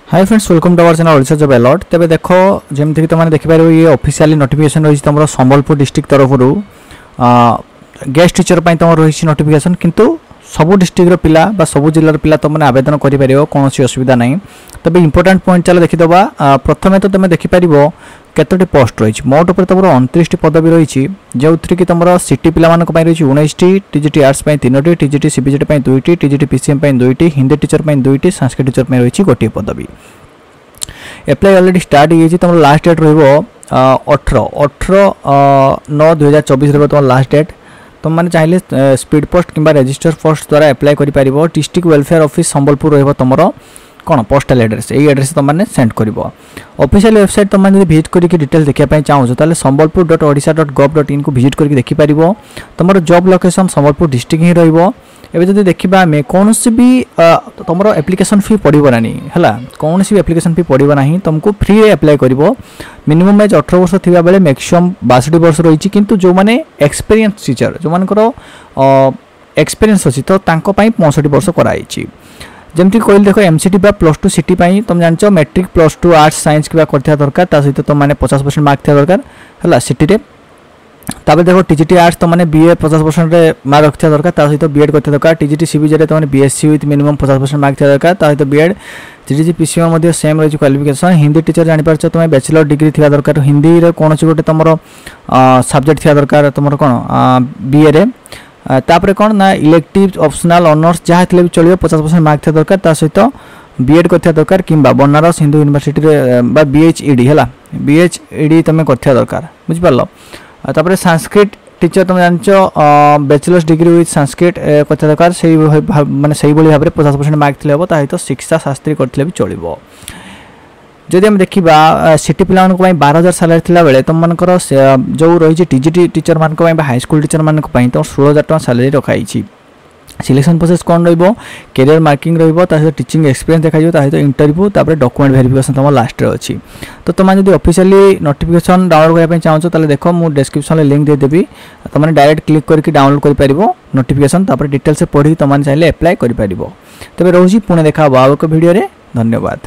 Hi friends, welcome to our channel Odisha job alert. तेरे देख जमीक तुम देखिपार ये ऑफिशियली नोटिफिकेशन रही तुम संबलपुर डिस्ट्रिक्ट तरफ गेस्ट टीचर तुम रही नोटिफिकेशन, किंतु सबू डिस्ट्रिक्ट पिला बा सबू जिलार पिला तुमने आवेदन करें, कौन असुविधा ना। तबे इंपोर्टाट पॉइंट चलो देखीदबा। प्रथम तो तुम देखिपार केतोटी पोस्ट रही मोट उपर तुम 29 पदवी रही, जो कि तुम सिटी पिला रही 19टी, टीजीटी आर्ट्स 3टी, टीजीटी सीबीजेटी 2टी, टीजीटी पीसीएम 2टी, हिंदी टीचर 2टी, संस्कृत टीचर रही गोटे पदवी। एप्लाई अलरेडी स्टार्ट हो तुम लास्ट डेट रही 18/9/2024 तुम लास्ट डेट। तुम मैंने चाहिए स्पीड पोस्ट कि रजिस्टर पोस्ट द्वारा एप्लाई कर। डिस्ट्रिक्ट वेलफेयर ऑफिस संबलपुर रही तुम कौन पोस्टल एड्रेस, यही एड्रेस तुमने सेंड कर। ऑफिशियल वेबसाइट तुमने विजिट करके डिटेल्स देखा चाहो तो sambalpur.odisha.gov.in को विजिट करके देखिपार। तुम जॉब लोकेशन संबलपुर डिस्ट्रिक्ट ही रही। देखा आम कौन भी तुम एप्लिकेशन फी पड़ो ना, है कौन भी एप्लिकेशन फी पड़ो ना, तुमको फ्री एप्लाई कर। मिनिमम एज 18 वर्ष थी बेले मैक्सिमम 62 वर्ष रही, किंतु जो मैंने एक्सपीरियंस टीचर जो मानकर एक्सपीरियंस अच्छी तो 65 वर्ष कराई। जमती कहली देख एमसीटी बा +2 सिटी तुम जान मैट्रिक +2 आर्ट्स साइंस क्या कर दरकार, सहित तुम मैंने 50% मार्क थी दरकार है सिटी रे। तापर देखो टीजीटी आर्ट्स तुमने बीए 50% मार्क रखा दरकार, सहित बीएड कर दरकार। टीजीटी सीबीजेटी तुमने बीएससी विथ मिनिमम 50% मार्क थी दरकार, सहित बीएड। टीजीटी पीसीएम सेम रही क्वालिफिकेशन। हिंदी टीचर जापर तुम्हें बैचलर डिग्री थी दरकार, हिंदी कौन गोटे तुम सब्जेक्ट थी दरकार तुम कौन बीए रे। तापर कौन ना इलेक्टिव ऑप्शनल ऑनर्स जहाँ थे भी चलो 50% मार्क थी दरकार, सहित बीएड कर दरकार कि बनारस हिंदू यूनिवर्सिटी बीएचईडी है बीएचईडी तुम कर दरकार, बुझिपार। तापर संस्कृत टीचर तुम जान बैचलर्स डिग्री विथ संस्कृत कर दरकार, से माने से भाव में 50% मार्क थे सहित शिक्षा शास्त्री करते भी चलो। जदि हम देखा सिटी पिला 12,000 सैलरी थिला बेले तुम मानकर जो रही टीजीटी टीचर मान हाईस्कूल टीचर मान तुम 16,000 टका सैलरी रखाई। सिलेक्शन प्रोसेस कौन रही कैरियर मार्किंग रही, टीचिंग एक्सपीरियंस देखा सहित इंटरव्यू, डॉक्यूमेंट वेरिफिकेशन तुम लास्ट रे अच्छी। तो तुम जो ऑफिशियली नोटिफिकेशन डाउनलोड करने चाहो तो देख मुझे डिस्क्रिप्शन लिंक देदेवी, तुमने डायरेक्ट क्लिक करके डाउनलोड कर नोटिफिकेशन, डिटेल्स पढ़ी तुमने चाहिए एप्लाई कर। तेज रोज पुणे देखा आउ एक वीडियो। धन्यवाद।